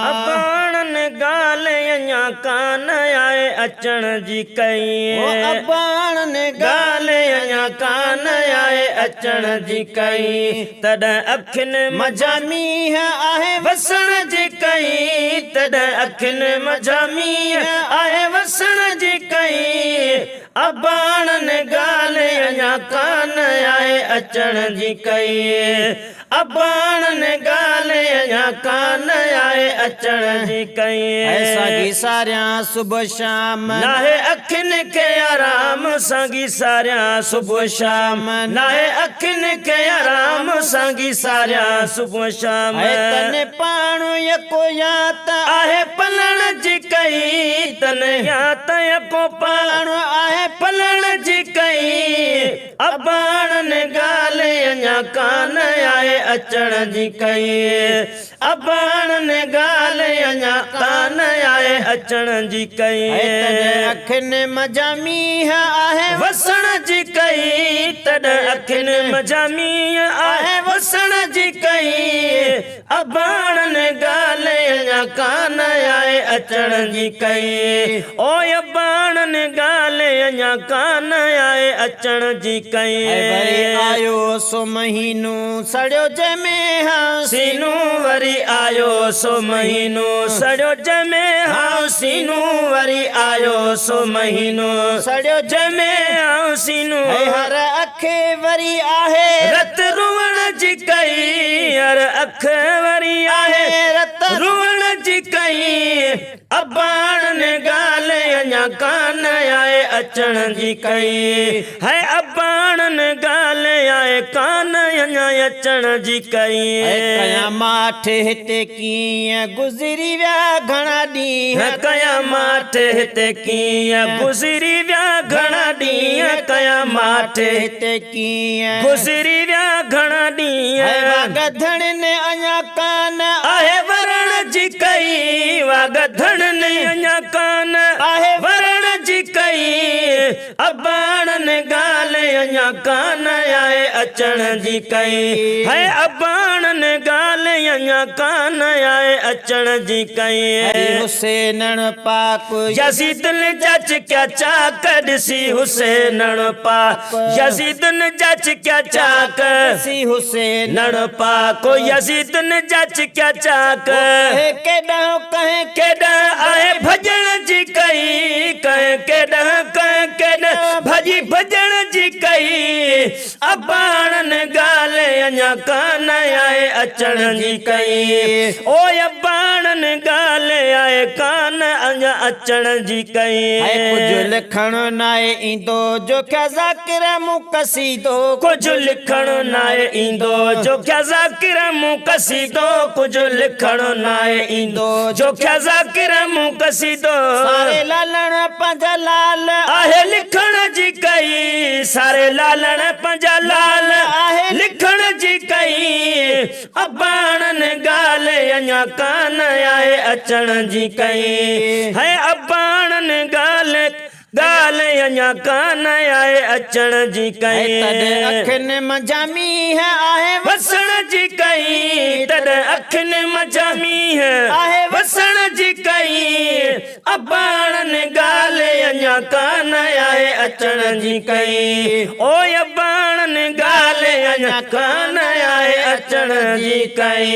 अबाणन गाले अञा कान आए अचण जी कई अबाणन गाले अञा कान आए अचण जी कई तॾहिं अखियुनि मजामी आहे वसण जी कई तॾहिं अखियुनि मजामी आहे वसण जी कई अबाणन गाले अञा कान आए अचण जी कई अबाणन गाले अञा कान आए अचण जी कई साॻी सारियां सुबुह शाम नाहे अखियुनि खे आराम साॻी सारियां सुबुह शाम नाहे अखियुनि खे आराम साॻी सारियां सुबुह शाम तने पाणो यको या त आहे पलण जी कई तने या त यको पाणो आहे पलण जी कई अबाणन गाले अञा कान आए अचण जी कई अबाणन गाले अञा कान आए अचण जी कई अखियुनि मजामी आहे वसण जी कई तॾहिं अखियुनि मजामी आहे वसण जी कई अबाणन गाले अञा कान आए अचण जी कई ओ अबाणन गाले अञा कान आए अचण जी कई आयो सो महीनो सड़ियो जंहिंमें हासीनू वरी आयो सो महीनो सड़ियो जंहिंमें हासीनू वरी आयो सो महीनो सड़ियो जंहिंमें हासीनू हर अखे वरी आहे रत रुअण जी कई हर अख वरी आहे रत रुअण जी कई अबाणन गाले अञा कान आए अचण जी कई है अबाणन गाले आए कान अञा अचण जी कई कया माठ हिते कीअं गुज़री विया घणा ॾींहं कया माठ हिते कीअं गुज़री विया घणा ॾींहं कया माठ हिते कीअं गुज़री विया घणा ॾींहं गधड़नि अञा कान आहे वरण जी कई गधड़नि अञा कान आहे वरण जी कई अबाणन गाले अञा कान आए अचण जी कई है अबाणन गाले अञा कान आए अचण जी कई हुसैनण पाक यज़ीदन जच क्या चाक ॾिसी हुसैनण पाक यज़ीदन जच क्या चाक ॾिसी हुसैनण पाक यज़ीदन जच क्या चाक केॾां कहे केॾां आहे भॼण जी कई कहे केॾां कहे केॾां भॼी भॼण जी कई अबाणन गाले अञा कान आए अचण जी कई ओ अबाणन गाले आए कान अञा अचण जी कई कुझु लिखण नाहे ईंदो जो क्या ज़ाकिर मूं कसीदो कुझु लिखण नाहे ईंदो जो क्या ज़ाकिर मूं कसीदो कुझु लिखण नाहे ईंदो जो क्या ज़ाकिर मूं कसीदो सारे लालण पंहिंजा लाल आहे लिखण जी कई सारे लालण पंहिंजा लाल आहे लिखण जी कई अबाणन गाले अञा कान आए अचण जी कई है अबाणन गाले गाले अञा कान आए अचण जी कई तॾहिं अखियुनि मजामी आहे वसण जी कई तॾहिं अखियुनि मजामी आहे वसण जी कई अबाणन गाले अञा कान आए अचण जी कई ओ अबाणन गाले अञा कान आए अचण जी कई।